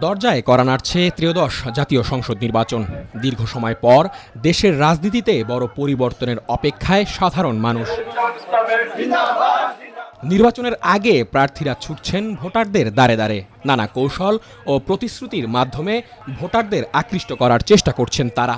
দরজায় কড়া নাড়ছে ত্রয়োদশ জাতীয় সংসদ নির্বাচন। দীর্ঘ সময় পর দেশের রাজনীতিতে বড় পরিবর্তনের অপেক্ষায় সাধারণ মানুষ। নির্বাচনের আগে প্রার্থীরা ছুটছেন ভোটারদের দ্বারে দ্বারে। নানা কৌশল ও প্রতিশ্রুতির মাধ্যমে ভোটারদের আকৃষ্ট করার চেষ্টা করছেন তারা।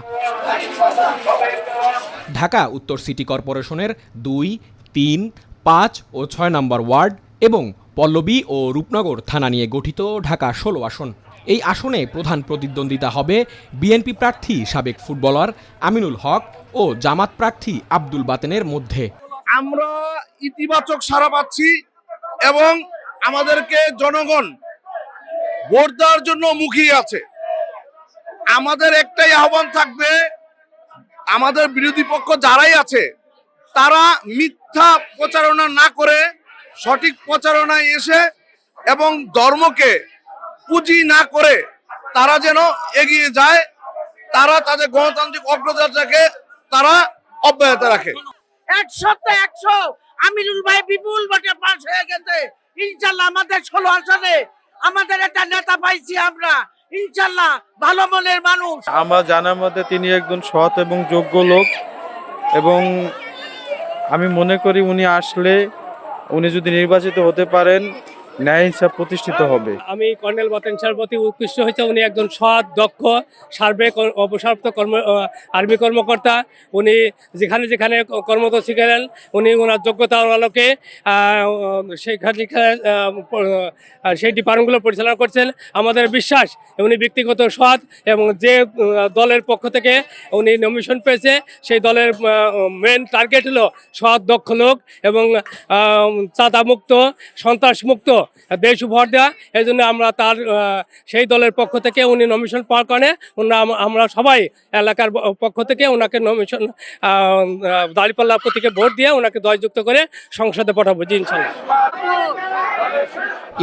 ঢাকা উত্তর সিটি কর্পোরেশনের ২, ৩, ৫ ও ৬ নম্বর ওয়ার্ড এবং পল্লবী ও রূপনগর থানা নিয়ে গঠিত ঢাকা ১৬ আসন। এই আসনে প্রধান প্রতিদ্বন্দ্বিতা হবে বিএনপি প্রার্থী সাবেক ফুটবলার আমিনুল হক ও জামাত প্রার্থী আব্দুল বাতেনের মধ্যে। আমরা ইতিবাচক সাড়া পাচ্ছি এবং আমাদেরকে জনগণ ভোট দেওয়ার জন্য মুখিয়ে আছে। আমাদের একটাই আহ্বান থাকবে, আমাদের বিরোধী পক্ষ যারাই আছে তারা মিথ্যা প্রচারণা না করে সঠিক প্রচারণায় এসে এবং ধর্মকে পুঁজি না করে তারা যেন এগিয়ে যায়, তারা তাদের গণতান্ত্রিক অগ্রযাত্রাকে তারা অব্যাহত রাখে। 100 আমিনুল ভাই বিপুল ভোটে পাস হয়ে গেছে। ইনশাল্লাহ আমাদের 16 আসনে আমাদের একটা নেতা পাইছি আমরা, ইনশাল্লাহ ভালো মনের মানুষ। আমার জানার মধ্যে তিনি একজন সৎ এবং যোগ্য লোক এবং আমি মনে করি উনি আসলে উনি যদি নির্বাচিত হতে পারেন ন্যায় হিসাব প্রতিষ্ঠিত হবে। আমি কর্নেল বাতেন স্যার প্রতি উৎকৃষ্ট হয়েছে। উনি একজন সৎ, দক্ষ, সার্বিক অবসরপ্রাপ্ত আর্মি কর্মকর্তা। উনি যেখানে যেখানে কর্মরত ছিলেন উনি ওনার যোগ্যতার আলোকে সেখানে সেই ডিপার্টমেন্টগুলো পরিচালনা করছেন। আমাদের বিশ্বাস উনি ব্যক্তিগত সৎ এবং যে দলের পক্ষ থেকে উনি নমিনেশন পেয়েছে সেই দলের মেন টার্গেট হলো সৎ, দক্ষ লোক এবং চাঁদামুক্ত, সন্ত্রাসমুক্ত দেশ উপহার দেওয়া। এই জন্য আমরা তার সেই দলের পক্ষ থেকে উনি নমিনেশন পাওয়ার কারণে আমরা সবাই এলাকার পক্ষ থেকে ওনাকে নমিনেশন দাঁড়িপাল্লা প্রতীকে ভোট দিয়ে ওনাকে জয়যুক্ত করে সংসদে পাঠাবো জি ইনশাল্লাহ।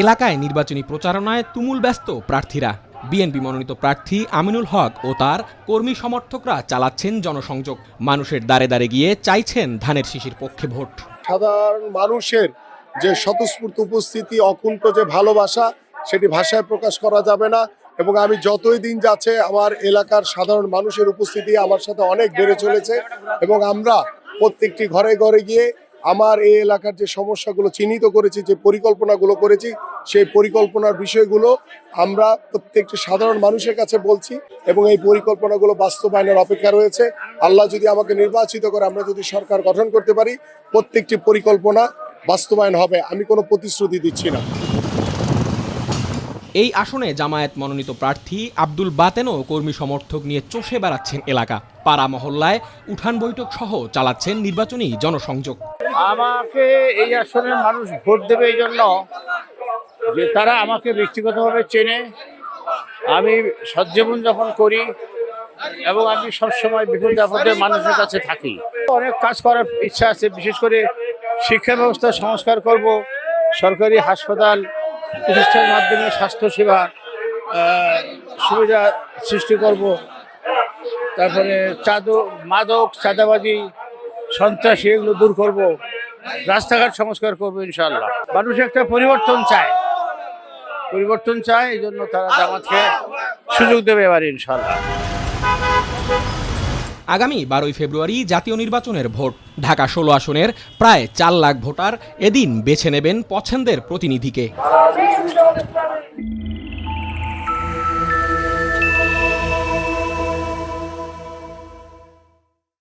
এলাকায় নির্বাচনী প্রচারণায় তুমুল ব্যস্ত প্রার্থীরা। বিএনপি মনোনীত প্রার্থী আমিনুল হক ও তার কর্মী সমর্থকরা চালাচ্ছেন জনসংযোগ। মানুষের দ্বারে দ্বারে গিয়ে চাইছেন ধানের শীষের পক্ষে ভোট। সাধারণ মানুষের যে স্বতঃস্ফূর্ত উপস্থিতি, অকুণ্ঠ যে ভালোবাসা, সেটি ভাষায় প্রকাশ করা যাবে না। এবং আমি যতই দিন যাচ্ছে আমার এলাকার সাধারণ মানুষের উপস্থিতি আমার সাথে অনেক বেড়ে চলেছে এবং আমরা প্রত্যেকটি ঘরে ঘরে গিয়ে আমার এই এলাকার যে সমস্যাগুলো চিহ্নিত করেছি, যে পরিকল্পনাগুলো করেছি, সেই পরিকল্পনার বিষয়গুলো আমরা প্রত্যেকটি সাধারণ মানুষের কাছে বলছি এবং এই পরিকল্পনাগুলো বাস্তবায়নের অপেক্ষা রয়েছে। আল্লাহ যদি আমাকে নির্বাচিত করে, আমরা যদি সরকার গঠন করতে পারি, প্রত্যেকটি পরিকল্পনা বাস্তবায়ন হবে। আমি কোনো প্রতিশ্রুতি দিচ্ছি না। এই আসনে জামায়াত মনোনীত প্রার্থী আব্দুল বাতেনও কর্মী সমর্থক নিয়ে চষে বেড়াচ্ছেন এলাকা। পাড়া মহল্লায় উঠান বৈঠক সহ চালাচ্ছেন নির্বাচনী জনসংযোগ। আমাকে এই আসনের মানুষ ভোট দেবে এই জন্য যে তারা আমাকে ব্যক্তিগতভাবে চেনে। আমি সৎজীবন যাপন করি এবং আমি সবসময় বিপদে আপদে মানুষের কাছে থাকি। অনেক কাজ করার ইচ্ছা আছে, বিশেষ করে শিক্ষা ব্যবস্থা সংস্কার করব, সরকারি হাসপাতাল প্রতিষ্ঠানের মাধ্যমে স্বাস্থ্যসেবা সুবিধা সৃষ্টি করব, তারপরে মাদক, চাঁদাবাজি, সন্ত্রাসী এগুলো দূর করব, রাস্তাঘাট সংস্কার করবো ইনশাআল্লাহ। মানুষ একটা পরিবর্তন চায়, এই জন্য তারা জামাতকে সুযোগ দেবে এবারে ইনশাআল্লাহ। আগামী 12 ফেব্রুয়ারি জাতীয় নির্বাচনের ভোট। ঢাকা 16 আসনের প্রায় 4 লাখ ভোটার এদিন বেছে নেবেন পছন্দের প্রতিনিধিকে।